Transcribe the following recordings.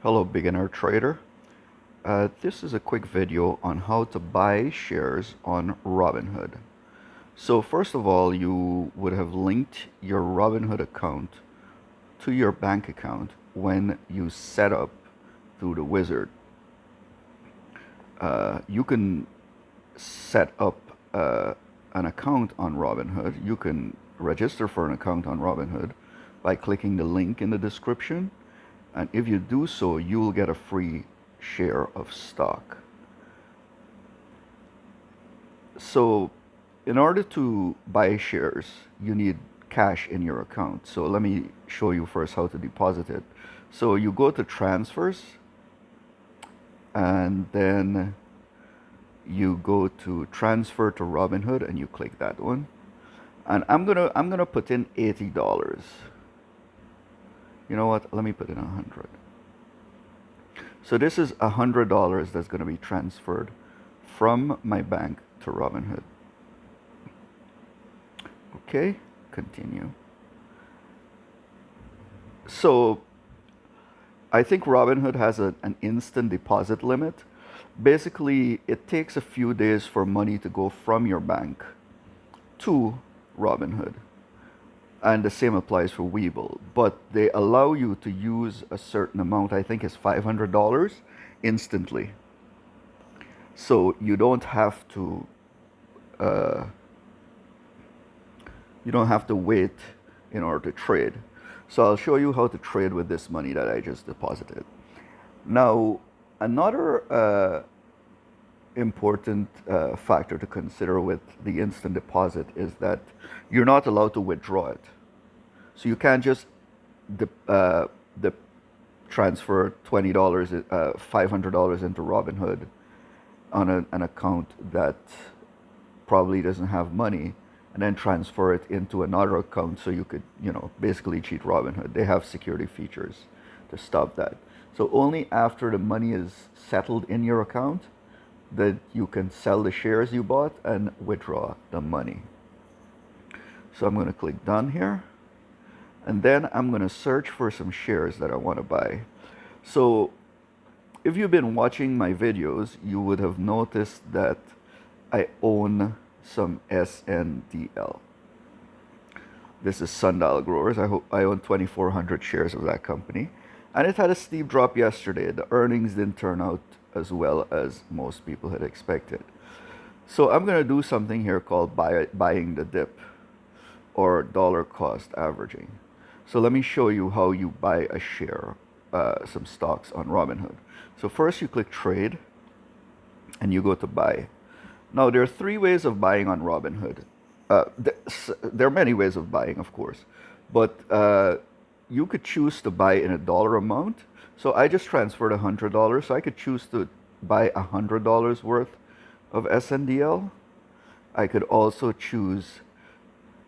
Hello, beginner trader. This is a quick video on how to buy shares on Robinhood. So first of all, you would have linked your Robinhood account to your bank account when you set up through the wizard. You can set up an account on Robinhood. You can register for an account on Robinhood by clicking the link in the description. And if you do so, you will get a free share of stock. So in order to buy shares, you need cash in your account. So let me show you first how to deposit it. So you go to transfers and then you go to transfer to Robinhood and you click that one. And I'm gonna put in $80. You know what? Let me put in 100. So this is $100 that's going to be transferred from my bank to Robinhood. Okay, continue. So I think Robinhood has an instant deposit limit. Basically, it takes a few days for money to go from your bank to Robinhood. And the same applies for Webull, but they allow you to use a certain amount, I think it's $500 instantly. So you don't have to wait in order to trade. So I'll show you how to trade with this money that I just deposited. Now, another important factor to consider with the instant deposit is that you're not allowed to withdraw it. So you can't just transfer $20, $500 into Robinhood on an account that probably doesn't have money, and then transfer it into another account so you could, basically cheat Robinhood. They have security features to stop that. So only after the money is settled in your account that you can sell the shares you bought and withdraw the money. So I'm going to click done here. And then I'm going to search for some shares that I want to buy. So if you've been watching my videos, you would have noticed that I own some SNDL. This is Sundial Growers. I own 2,400 shares of that company. And it had a steep drop yesterday. The earnings didn't turn out as well as most people had expected. So I'm going to do something here called buying the dip, or dollar cost averaging. So let me show you how you buy a share, some stocks on Robinhood. So first you click trade and you go to buy. Now there are three ways of buying on Robinhood. There are many ways of buying, of course, but you could choose to buy in a dollar amount. So I just transferred $100, so I could choose to buy $100 worth of SNDL. I could also choose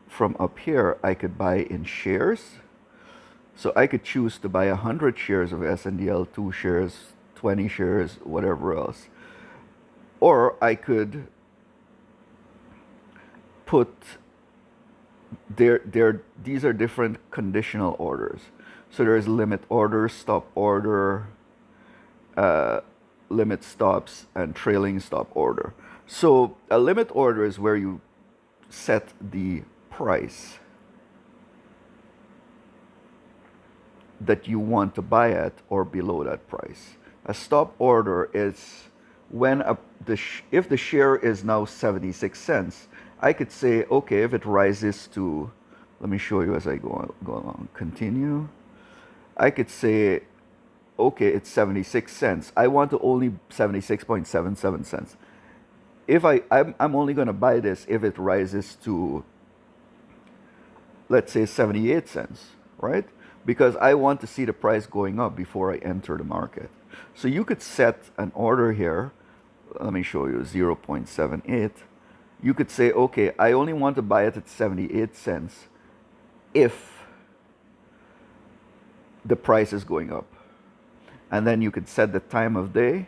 from up here, I could buy in shares. So I could choose to buy 100 shares of SNDL, 2 shares, 20 shares, whatever else. Or I could put, these are different conditional orders. So there's limit order, stop order, limit stops, and trailing stop order. So a limit order is where you set the price that you want to buy at or below that price. A stop order is when if the share is now 76 cents, I could say, okay, if it rises to, let me show you as I go along, continue. I could say, okay, it's 76 cents. I want to only 76.77 cents. If I'm only going to buy this if it rises to, let's say, 78 cents, right? Because I want to see the price going up before I enter the market. So you could set an order here. Let me show you, 0.78. You could say, okay, I only want to buy it at 78 cents if the price is going up. And then you could set the time of day,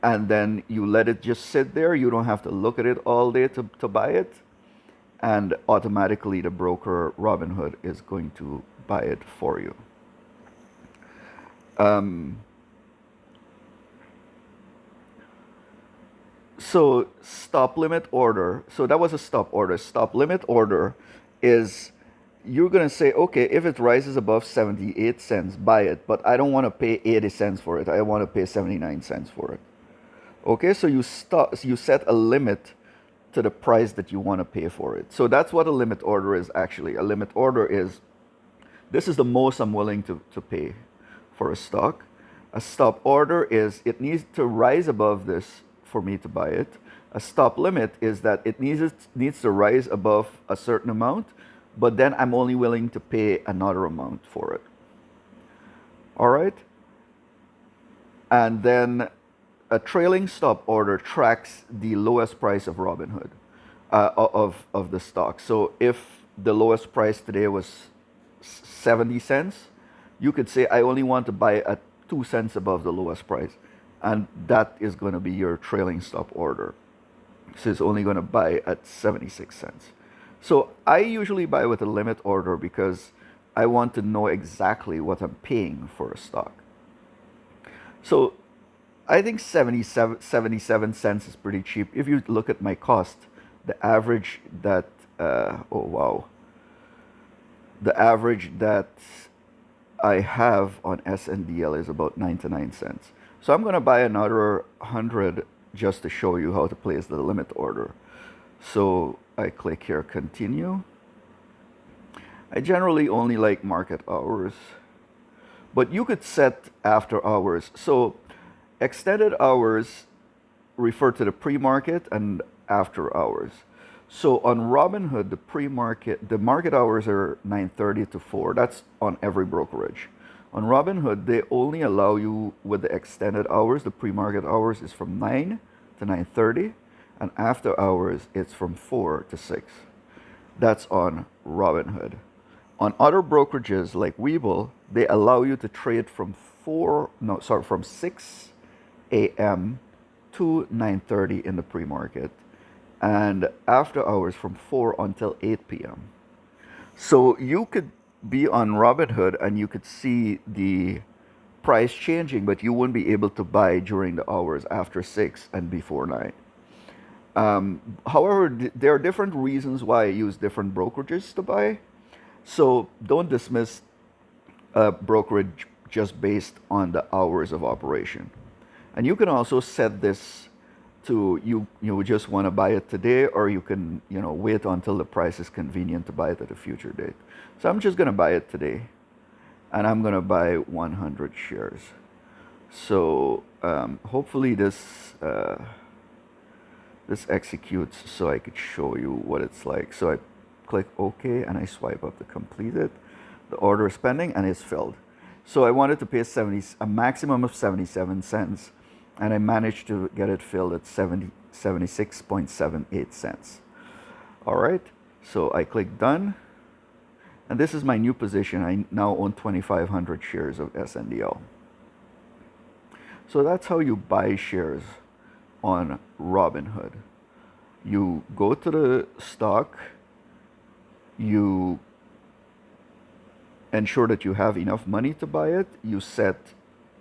and then you let it just sit there. You don't have to look at it all day to buy it. And automatically the broker Robinhood is going to buy it for you. Um, so stop limit order. So that was a stop order. Stop limit order is you're going to say, okay, if it rises above 78 cents, buy it. But I don't want to pay 80 cents for it. I want to pay 79 cents for it. Okay, so you set a limit to the price that you want to pay for it. So that's what a limit order is actually. A limit order is this is the most I'm willing to pay for a stock. A stop order is it needs to rise above this for me to buy it. A stop limit is that it needs to rise above a certain amount, but then I'm only willing to pay another amount for it. All right? And then a trailing stop order tracks the lowest price of Robinhood, of the stock. So if the lowest price today was 70 cents, you could say, I only want to buy at 2 cents above the lowest price. And that is going to be your trailing stop order. So it's only going to buy at 76 cents. So I usually buy with a limit order because I want to know exactly what I'm paying for a stock. So I think 77 cents is pretty cheap. If you look at my cost, the average that, the average that I have on SNDL is about 99 cents. So I'm going to buy another 100 just to show you how to place the limit order. So I click here, continue. I generally only like market hours, but you could set after hours. So extended hours refer to the pre-market and after hours. So on Robinhood, the market hours are 9:30 to 4. That's on every brokerage. On Robinhood, they only allow you with the extended hours. The pre-market hours is from 9 to 9:30, and after hours it's from 4 to 6. That's on Robinhood. On other brokerages like Webull, they allow you to trade from 6 a.m. to 9:30 in the pre-market, and after hours from 4 until 8 p.m. So you could be on Robinhood and you could see the price changing, but you wouldn't be able to buy during the hours after 6 and before 9. However, there are different reasons why I use different brokerages to buy. So don't dismiss a brokerage just based on the hours of operation. And you can also set this to you just want to buy it today, or you can wait until the price is convenient to buy it at a future date. So I'm just going to buy it today, and I'm going to buy 100 shares. So hopefully this executes so I could show you what it's like. So I click OK and I swipe up to complete it. The order is pending and it's filled. So I wanted to pay a maximum of 77 cents, and I managed to get it filled at 76.78 cents. All right, so I click done, and this is my new position. I now own 2,500 shares of SNDL. So that's how you buy shares on Robinhood. You go to the stock, you ensure that you have enough money to buy it.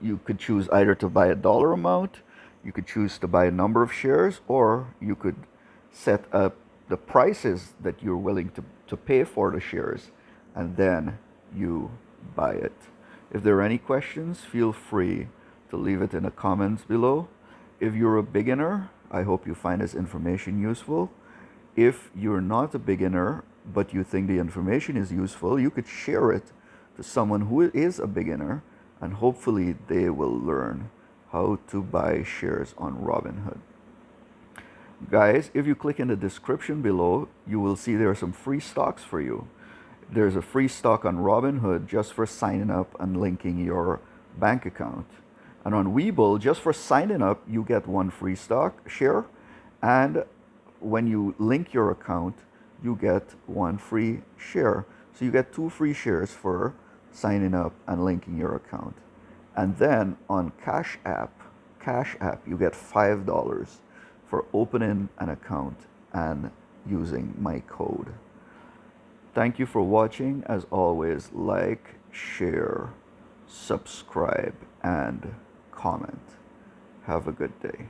You could choose either to buy a dollar amount, you could choose to buy a number of shares, or you could set up the prices that you're willing to pay for the shares, and then you buy it. If there are any questions, feel free to leave it in the comments below. If you're a beginner, I hope you find this information useful. If you're not a beginner, but you think the information is useful, you could share it to someone who is a beginner, and hopefully they will learn how to buy shares on Robinhood. Guys, if you click in the description below, you will see there are some free stocks for you. There's a free stock on Robinhood just for signing up and linking your bank account. And on Webull, just for signing up, you get one free stock share. And when you link your account, you get one free share. So you get 2 free shares for signing up and linking your account. And then on Cashapp, you get $5 for opening an account and using my code. Thank you for watching. As always, like, share, subscribe, and comment. Have a good day.